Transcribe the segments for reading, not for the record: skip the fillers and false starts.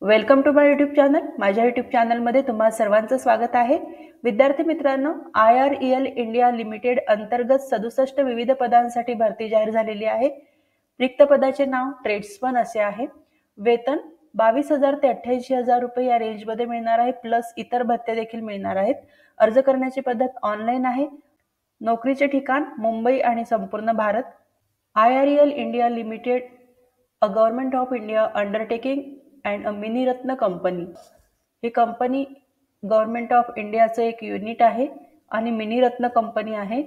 Welcome to my YouTube channel. माझ्या YouTube चॅनलमध्ये तुम्हा सर्वांचं स्वागत आहे। विद्यार्थी मित्रांनो, IREL इंडिया लिमिटेड अंतर्गत 67 विविध पदांसाठी भरती जाहीर झालेली आहे। रिक्त पदाचे नाव ट्रेड्समन असे आहे। वेतन 22,000 ते 88,000 रुपये या रेंजमध्ये मिळणार आहे, प्लस इतर भत्ते देखील मिळणार आहेत। अर्ज करण्याची पद्धत ऑनलाईन आहे। नोकरीचे ठिकाण मुंबई आणि संपूर्ण Bharat. IREL India limited a government of India undertaking and a mini ratna company. ही कंपनी गव्हर्नमेंट ऑफ इंडियाचं एक युनिट आहे आणि मिनी रत्न कंपनी आहे।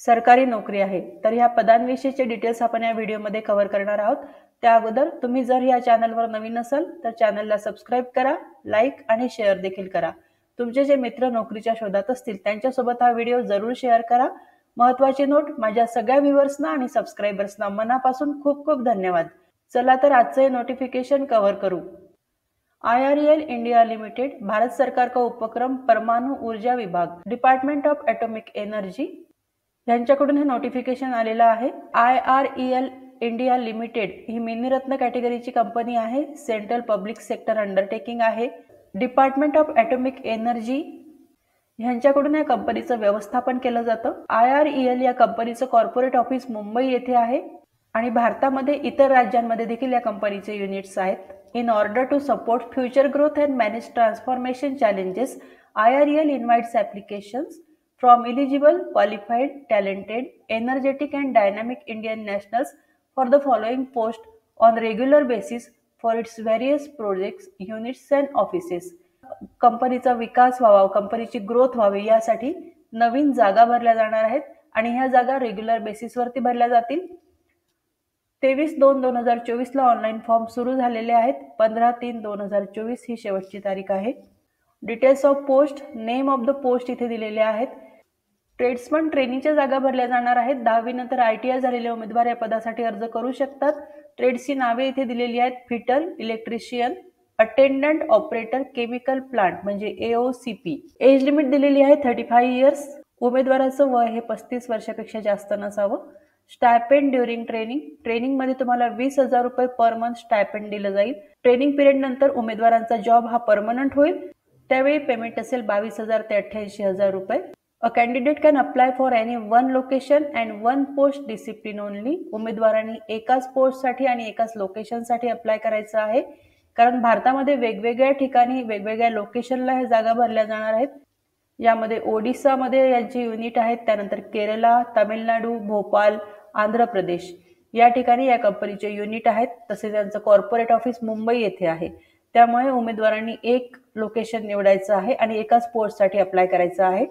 सरकारी नोकरी आहे। तर ह्या पदांविषयीचे डिटेल्स आपण या व्हिडिओमध्ये कव्हर करणार आहोत। त्या अगोदर तुम्ही जर या चॅनलवर नवीन असाल तर चॅनलला सबस्क्राईब करा, लाईक आणि शेअर देखील करा। तुमचे जे मित्र नोकरीच्या शोधात असतील त्यांच्यासोबत हा व्हिडिओ जरूर शेअर करा। महत्त्वाची नोट, माझ्या सगळ्या व्ह्यूअर्सना आणि सबस्क्रायबर्सना मनापासून खूप खूप धन्यवाद। चला तर आजचे नोटिफिकेशन कव्हर करू। IREL इंडिया लिमिटेड भारत सरकार का उपक्रम परमाणु ऊर्जा विभाग, डिपार्टमेंट ऑफ एटॉमिक एनर्जी यांच्याकडून हे नोटिफिकेशन आलेलं आहे। IREL इंडिया लिमिटेड ही मिनीरत्न कॅटेगरीची कंपनी आहे। सेंट्रल पब्लिक सेक्टर अंडरटेकिंग आहे। डिपार्टमेंट ऑफ एटॉमिक एनर्जी यांच्याकडून या कंपनीचं व्यवस्थापन केलं जातं। IREL या कंपनीचं कॉर्पोरेट ऑफिस मुंबई येथे आहे आणि भारतामध्ये इतर राज्यांमध्ये देखील या कंपनीचे युनिट्स आहेत। In order to support future growth and manage transformation challenges, IREL invites applications from eligible, qualified, talented, energetic and dynamic Indian nationals for the following post on regular basis for its various projects, units and offices. कंपनीचा विकास व्हावा, कंपनीची growth व्हावी यासाठी नवीन जागा भरल्या जाणार आहेत आणि ह्या जागा रेग्युलर बेसिसवरती भरल्या जातील। 23/2/2024 ला ऑनलाईन फॉर्म सुरू झालेले आहेत। 15/3/2024 ही शेवटची तारीख आहे। Details of post, name of the post इथे दिलेले आहेत। ट्रेड्समन ट्रेनिंगच्या जागा भरल्या जाणार आहेत। 10वी नंतर ITI झालेले उमेदवार या पदासाठी अर्ज करू शकतात। ट्रेड्सची नावे इथे दिलेली आहेत। Fitter, electrician, attendant operator, chemical plant म्हणजे AOCP। एज लिमिट दिलेली आहे 35 इयर्स। उमेदवाराचं वय हे 35 वर्षापेक्षा जास्त नसावं। स्टायपेंड ड्युरिंग ट्रेनिंग मध्ये तुम्हाला 20,000 रुपये पर मंथ स्टायपेंड दिलं जाईल। ट्रेनिंग पिरियड नंतर उमेदवारांचा जॉब हा परमनंट होईल, त्यावेळी पेमेंट असेल 22,000 ते 88,000 रुपये। A candidate can apply for any one location and one post discipline only. उमेदवारांनी एकाच पोस्टसाठी आणि एकाच लोकेशनसाठी अप्लाय करायचं आहे, कारण भारतामध्ये वेगवेगळ्या ठिकाणी वेगवेगळ्या लोकेशनला हे जागा भरल्या जाणार आहेत। यामध्ये ओडिसामध्ये यांची युनिट आहेत, त्यानंतर केरला, तामिळनाडू, भोपाळ, आंध्र प्रदेश या ठिकाणी या कंपनीचे युनिट आहेत। तसेच त्यांचं कॉर्पोरेट ऑफिस मुंबई येथे आहे। त्यामुळे उमेदवारांनी एक लोकेशन निवडायचं आहे आणि एकाच पोस्टसाठी अप्लाय करायचं आहे।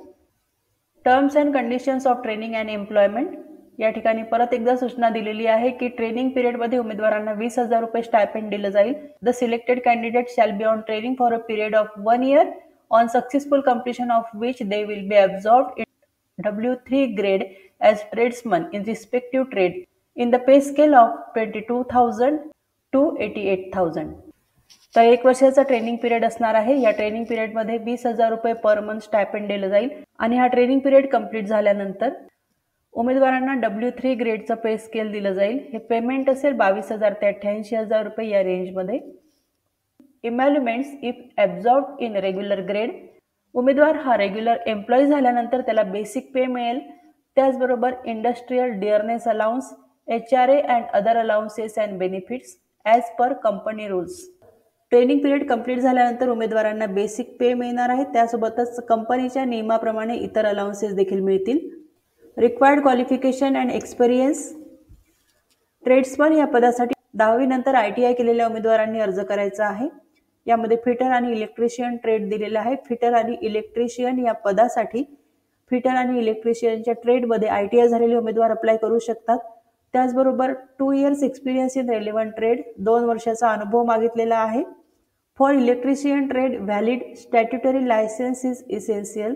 Terms and conditions of training and employment या ठिकाणी परत एकदा सूचना दिलेली आहे की ट्रेनिंग पिरियडमध्ये उमेदवारांना 20,000 रुपये स्टायपेंड दिलं जाईल। The selected candidate shall be on training for a period of 1 year on successful completion of which they will be absorbed in W3 grade as tradesmen in respective trade in the pay scale of 22,000 to 88,000। तर 1 वर्षाचा training period असणार आहे। या training पिरियडमध्ये 20,000 रुपये per month stipend दिलं जाईल आणि हा ट्रेनिंग पिरियड कंप्लीट झाल्यानंतर उमेदवारांना W3 ग्रेडचं पे स्केल दिलं जाईल। हे पेमेंट असेल 22,000 ते 88,000 रुपये या रेंजमध्ये। इमॅल्युमेंट्स इफ ॲब्झॉर्ब्ड इन रेग्युलर ग्रेड, उमेदवार हा रेग्युलर एम्प्लॉई झाल्यानंतर त्याला बेसिक पे मिळेल। त्याचबरोबर industrial dearness allowance, HRA and other allowances and benefits as per company rules. Training period complete झाल्यानंतर उमेदवारांना बेसिक पे मिळणार आहे, त्यासोबतच कंपनीच्या नियमाप्रमाणे इतर अलाउन्सेस देखील मिळतील। रिक्वायर्ड क्वालिफिकेशन अँड एक्सपिरियन्स, ट्रेड्समन या पदासाठी 10वी नंतर ITI केलेल्या उमेदवारांनी अर्ज करायचा आहे। यामध्ये फिटर आणि इलेक्ट्रिशियन ट्रेड दिलेला आहे। फिटर आणि इलेक्ट्रिशियन या पदासाठी फिटर आणि इलेक्ट्रिशियनच्या ट्रेडमध्ये ITI झालेले उमेदवार अप्लाय करू शकतात। त्याचबरोबर 2 years experience in relevant trade, 2 वर्षाचा अनुभव मागितलेला आहे। For electrician trade valid statutory licence is essential.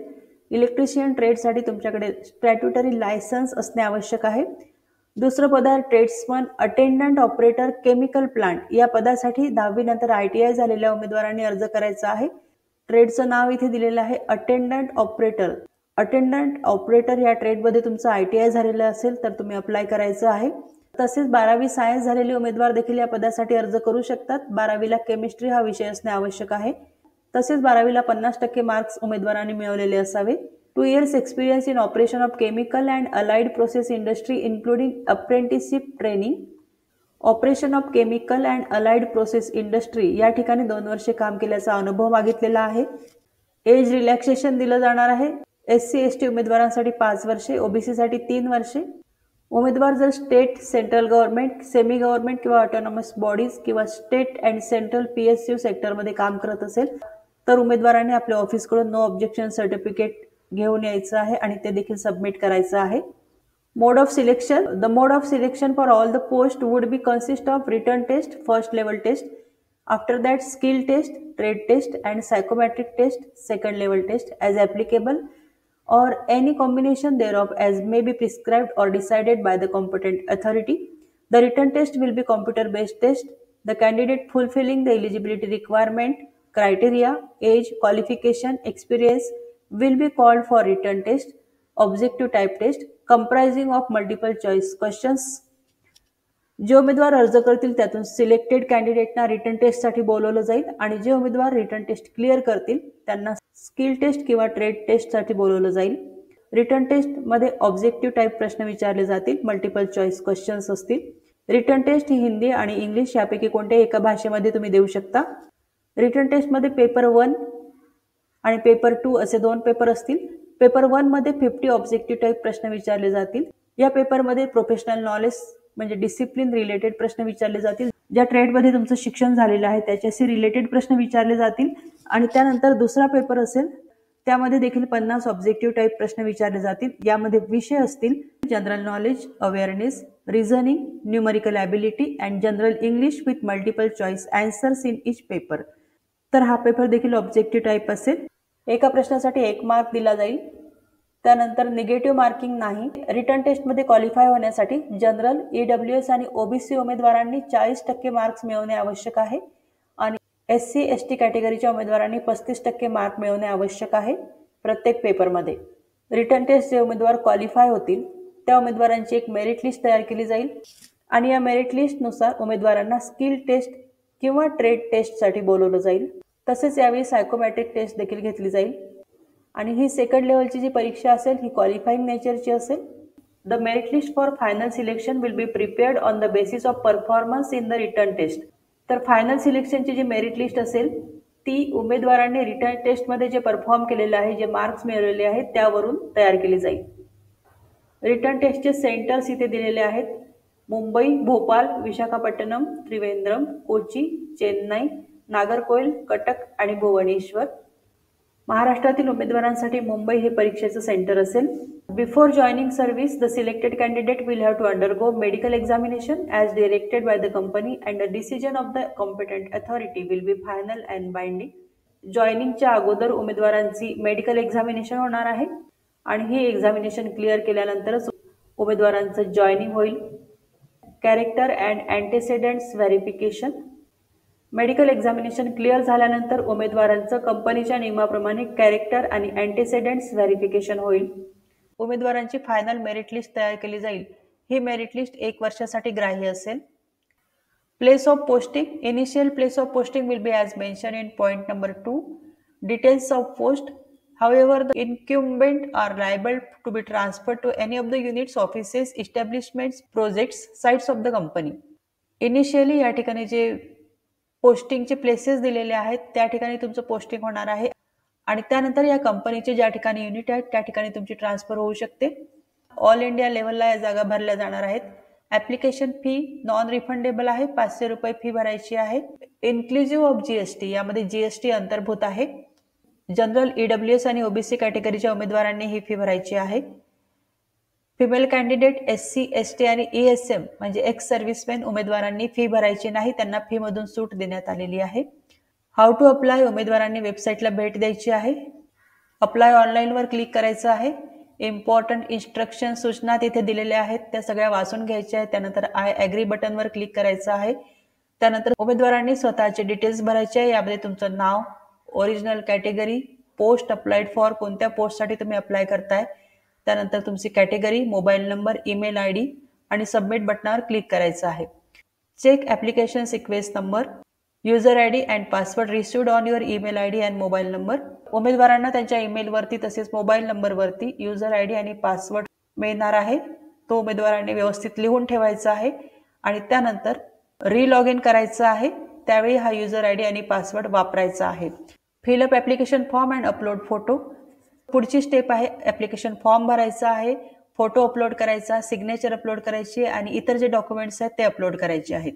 Electrician ट्रेडसाठी तुमच्याकडे स्टॅट्युटरी लायसन्स असणे आवश्यक आहे। दुसरं पद आहे tradesman attendant operator chemical plant, या पदासाठी 10वी नंतर ITI झालेल्या उमेदवारांनी अर्ज करायचा आहे। ट्रेडचं नाव इथे दिलेलं आहे अटेंडंट ऑपरेटर। अटेंडंट ऑपरेटर या ट्रेडमध्ये तुमचं ITI झालेलं असेल तर तुम्ही अप्लाय करायचं आहे। तसेच 12वी सायन्स झालेले उमेदवार देखील या पदासाठी अर्ज करू शकतात. 12वीला केमिस्ट्री हा विषय असणे आवश्यक आहे. तसेच 12वीला 50% मार्क्स उमेदवारांनी मिळवलेले असावे. 2 years experience in operation of chemical and allied process industry including apprenticeship training. Operation of chemical and allied process industry या ठिकाणी 2 वर्षे काम केल्याचा अनुभव मागितलेला आहे. एज रिलॅक्सेशन दिलं जाणार आहे. SC ST उमेदवारांसाठी 5 वर्षे, OBC साठी 3 वर्षे. उमेदवार जर state, central government, semi government किंवा ऑटोनॉमस बॉडीज किंवा स्टेट अँड सेंट्रल PSU सेक्टरमध्ये काम करत असेल तर उमेदवारांनी आपल्या ऑफिसकडून नो ऑब्जेक्शन सर्टिफिकेट घेऊन यायचं आहे आणि ते देखील सबमिट करायचं आहे. Mode of selection. The mode of selection for all the post would be consist of written test, first level test, after that skill test, trade test and psychometric test, second level test as applicable, or any combination thereof as may be prescribed or decided by the competent authority. The written test will be computer based test. The candidate fulfilling the eligibility requirement, criteria, age, qualification, experience will be called for written test. Objective type test comprising of multiple choice questions. जे उमेदवार अर्ज करतील त्यातून selected कॅन्डिडेटना return टेस्टसाठी बोलवलं जाईल आणि जे उमेदवार रिटन टेस्ट क्लिअर करतील त्यांना स्किल टेस्ट किंवा ट्रेड टेस्टसाठी बोलवलं जाईल. रिटन टेस्टमध्ये ऑब्जेक्टिव्ह टाईप प्रश्न विचारले जातील, मल्टिपल चॉईस क्वेश्चन्स असतील. रिटन टेस्ट ही हिंदी आणि इंग्लिश यापैकी कोणत्याही एका भाषेमध्ये तुम्ही देऊ शकता. रिटन टेस्टमध्ये पेपर 1 आणि पेपर 2 असे 2 पेपर असतील. पेपर 1 मध्ये 50 ऑब्जेक्टिव्ह टाईप प्रश्न विचारले जातील. या पेपरमध्ये प्रोफेशनल नॉलेज म्हणजे डिसिप्लिन रिलेटेड प्रश्न विचारले जातील. ज्या ट्रेडमध्ये तुमचं शिक्षण झालेलं आहे त्याच्याशी रिलेटेड प्रश्न विचारले जातील. आणि त्यानंतर दुसरा पेपर असेल त्यामध्ये देखील 50 ऑब्जेक्टिव्ह टाईप प्रश्न विचारले जातील. यामध्ये विषय असतील general knowledge, awareness, reasoning, numerical ability and general English with multiple choice answers in each paper. तर हा पेपर देखील ऑब्जेक्टिव्ह टाईप असेल. एका प्रश्नासाठी 1 मार्क दिला जाईल. त्यानंतर निगेटिव्ह मार्किंग नाही. रिटन टेस्टमध्ये क्वालिफाय होण्यासाठी जनरल, EWS आणि OBC उमेदवारांनी 40% मार्क्स मिळवणे आवश्यक आहे आणि SC ST कॅटेगरीच्या उमेदवारांनी 35% मार्क मिळवणे आवश्यक आहे प्रत्येक पेपरमध्ये. रिटन टेस्ट जे उमेदवार क्वालिफाय होतील त्या उमेदवारांची एक मेरिट लिस्ट तयार केली जाईल आणि या मेरिट लिस्टनुसार उमेदवारांना स्किल टेस्ट किंवा ट्रेड टेस्टसाठी बोलवलं जाईल. तसेच यावेळी सायकोमॅट्रिक टेस्ट देखील घेतली जाईल आणि ही सेकंड लेवलची जी परीक्षा असेल ही क्वालिफाईंग नेचरची असेल. The merit list for final selection will be prepared on the basis of performance in the written test. तर फायनल सिलेक्शनची जी मेरिट लिस्ट असेल ती उमेदवारांनी रिटर्न टेस्टमध्ये जे परफॉर्म केलेलं आहे, जे मार्क्स मिळवलेले आहेत त्यावरून तयार केली जाईल. रिटर्न टेस्टचे सेंटर्स इथे दिलेले आहेत. मुंबई, भोपाळ, विशाखापट्टणम, त्रिवेंद्रम, कोची, चेन्नई, नागरकोइल, कटक आणि भुवनेश्वर. महाराष्ट्रातील उमेदवारांसाठी मुंबई हे परीक्षेचं सेंटर असेल. Before joining service the selected candidate will have to undergo medical examination as directed by the company and the decision of the competent authority will be final and binding. जॉइनिंगच्या अगोदर उमेदवारांची मेडिकल एक्झामिनेशन होणार आहे आणि ही examination clear केल्यानंतरच उमेदवारांचं joining होईल. Character and antecedents verification. Medical examination clear झाल्यानंतर उमेदवारांचं कंपनीच्या नियमाप्रमाणे कॅरेक्टर आणि अँटेसेडंट्स व्हेरिफिकेशन होईल. उमेदवारांची फायनल मेरिट लिस्ट तयार केली जाईल. ही मेरिट लिस्ट 1 वर्षासाठी ग्राह्य असेल. Place of posting. Initial place of posting will be as mention in point number 2. Details of post. However, the incumbent are liable to be transferred to any of the units, offices, establishments, projects, sites of the company. Initially या ठिकाणी जे पोस्टिंगचे places दिलेले आहेत त्या ठिकाणी तुमचं posting होणार आहे आणि त्यानंतर या कंपनीचे ज्या ठिकाणी युनिट आहेत त्या ठिकाणी तुमची ट्रान्सफर होऊ शकते. ऑल इंडिया लेवलला या जागा भरल्या जाणार आहेत. ॲप्लिकेशन फी नॉन रिफंडेबल आहे. 500 रुपये फी भरायची आहे. Inclusive of GST. यामध्ये GST अंतर्भूत आहे. जनरल, EWS आणि OBC कॅटेगरीच्या उमेदवारांनी ही फी भरायची आहे. फिमेल कॅन्डिडेट, SC ST आणि ESM म्हणजे एक्स सर्व्हिसमॅन उमेदवारांनी फी भरायची नाही. त्यांना फीमधून सूट देण्यात आलेली आहे. How to apply. उमेदवारांनी वेबसाईटला भेट द्यायची आहे. अप्लाय ऑनलाईनवर क्लिक करायचं आहे. इम्पॉर्टंट इन्स्ट्रक्शन सूचना तिथे दिलेल्या आहेत त्या सगळ्या वाचून घ्यायच्या आहेत. त्यानंतर आय ॲग्री बटनवर क्लिक करायचं आहे. त्यानंतर उमेदवारांनी स्वतःचे डिटेल्स भरायचे आहे. यामध्ये तुमचं नाव, original category, post applied for, कोणत्या पोस्टसाठी तुम्ही अप्लाय करताय, त्यानंतर तुमची category, mobile number, email ID, आणि सबमिट बटनावर क्लिक करायचं आहे. Check application sequence number, user I D and password received on your email I D and mobile number. उमेदवारांना त्यांच्या ईमेलवरती तसेच मोबाईल नंबरवरती युजर आय डी आणि पासवर्ड मिळणार आहे. तो उमेदवारांनी व्यवस्थित लिहून ठेवायचा आहे आणि त्यानंतर लॉग इन करायचं आहे. त्यावेळी हा युजर आय डी आणि पासवर्ड वापरायचा आहे. Fill up application form and upload photo. पुढची स्टेप आहे ॲप्लिकेशन फॉर्म भरायचा आहे, फोटो अपलोड करायचा, सिग्नेचर अपलोड करायची आणि इतर जे डॉक्युमेंट्स आहेत ते अपलोड करायचे आहेत.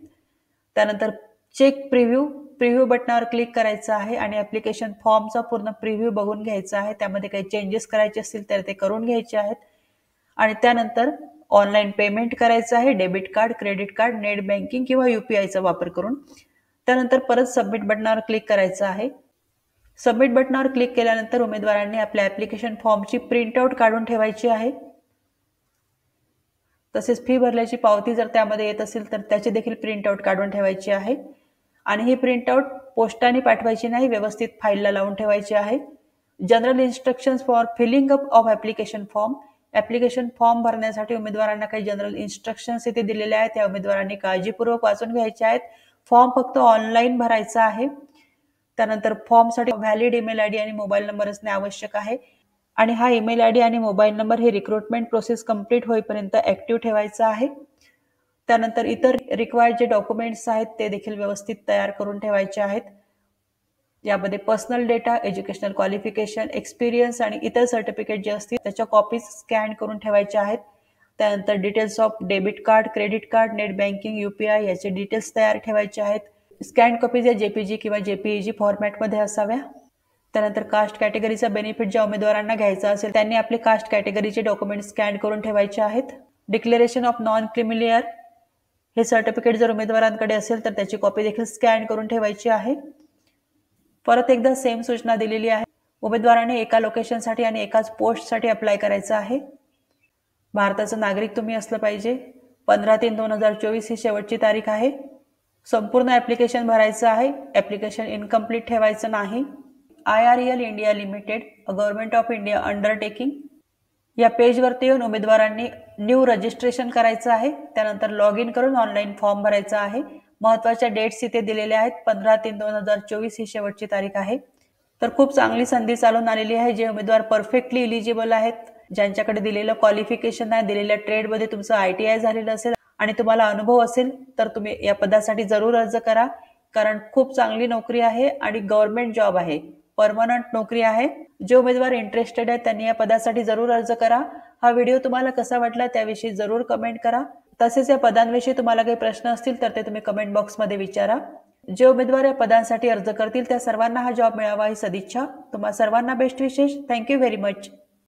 त्यानंतर चेक प्रिव्ह्यू बटनावर क्लिक करायचं आहे आणि ॲप्लिकेशन फॉर्मचा पूर्ण प्रिव्ह्यू बघून घ्यायचा आहे. त्यामध्ये काही चेंजेस करायचे असतील तर ते करून घ्यायचे आहेत. आणि त्यानंतर ऑनलाईन पेमेंट करायचं आहे, debit card, credit card, net banking किंवा UPIचा वापर करून. त्यानंतर परत सबमिट बटनावर क्लिक करायचं आहे. सबमिट बटनावर क्लिक केल्यानंतर उमेदवारांनी आपल्या ॲप्लिकेशन फॉर्मची प्रिंटआउट काढून ठेवायची आहे. तसेच फी भरल्याची पावती जर त्यामध्ये येत असेल तर त्याची देखील प्रिंटआउट काढून ठेवायची आहे. आणि ही प्रिंटआउट पोस्टाने पाठवायची नाही, व्यवस्थित फाईलला लावून ठेवायची आहे. General instructions for filling up of application form. Application form भरण्यासाठी उमेदवारांना काही जनरल इन्स्ट्रक्शन्स इथे दिलेले आहेत. त्या उमेदवारांनी काळजीपूर्वक वाचून घ्यायचे आहेत. फॉर्म फक्त ऑनलाईन भरायचा आहे. त्यानंतर फॉर्मसाठी व्हॅलिड ईमेल आय डी आणि मोबाईल नंबर असणे आवश्यक आहे आणि हा ईमेल आय डी आणि मोबाईल नंबर हे रिक्रुटमेंट प्रोसेस कंप्लीट होईपर्यंत ॲक्टिव्ह ठेवायचा आहे. त्यानंतर इतर रिक्वायर्ड जे डॉक्युमेंट्स आहेत ते देखील व्यवस्थित तयार करून ठेवायचे आहेत. यामध्ये personal data, educational qualification, experience आणि इतर सर्टिफिकेट जे असतील त्याच्या कॉपीज स्कॅन करून ठेवायच्या आहेत. त्यानंतर details of debit card, credit card, net banking, UPI याचे डिटेल्स तयार ठेवायचे आहेत. स्कॅन कॉपीज या JPG किंवा JPEG फॉर्मॅटमध्ये असाव्या. त्यानंतर कास्ट कॅटेगरीचा बेनिफिट ज्या उमेदवारांना घ्यायचा असेल त्यांनी आपले कास्ट कॅटेगरीचे डॉक्युमेंट स्कॅन करून ठेवायचे आहेत. डिक्लेरेशन ऑफ नॉन क्रिमिलियर हे सर्टिफिकेट जर उमेदवारांकडे असेल तर त्याची कॉपी देखील स्कॅन करून ठेवायची आहे. परत एकदा सेम सूचना दिलेली आहे. उमेदवाराने एका लोकेशनसाठी आणि एकाच पोस्टसाठी अप्लाय करायचं आहे. भारताचं नागरिक तुम्ही असलं पाहिजे. 15/3/2024 ही शेवटची तारीख आहे. संपूर्ण ॲप्लिकेशन भरायचं आहे. ॲप्लिकेशन इनकम्प्लीट ठेवायचं नाही. IREL India limited, government of India undertaking या पेजवरती येऊन उमेदवारांनी न्यू रजिस्ट्रेशन करायचं आहे. त्यानंतर लॉग इन करून ऑनलाईन फॉर्म भरायचा आहे. महत्त्वाच्या डेट्स इथे दिलेल्या आहेत. 15/3/2024 ही शेवटची तारीख आहे. तर खूप चांगली संधी चालून आलेली आहे. जे उमेदवार परफेक्टली इलिजिबल आहेत, ज्यांच्याकडे दिलेलं क्वालिफिकेशन आहे, दिलेल्या ट्रेडमध्ये तुमचं ITI झालेलं असेल आणि तुम्हाला अनुभव असेल तर तुम्ही या पदासाठी जरूर अर्ज करा. कारण खूप चांगली नोकरी आहे आणि गव्हर्नमेंट जॉब आहे, परमनंट नोकरी आहे. जे उमेदवार इंटरेस्टेड आहेत त्यांनी या पदासाठी जरूर अर्ज करा. हा व्हिडिओ तुम्हाला कसा वाटला त्याविषयी जरूर कमेंट करा. तसेच या पदांविषयी तुम्हाला काही प्रश्न असतील तर ते तुम्ही कमेंट बॉक्समध्ये विचारा. जे उमेदवार या पदांसाठी अर्ज करतील त्या सर्वांना हा जॉब मिळावा ही सदिच्छा. तुम्हा सर्वांना बेस्ट विशेष. Thank you very much.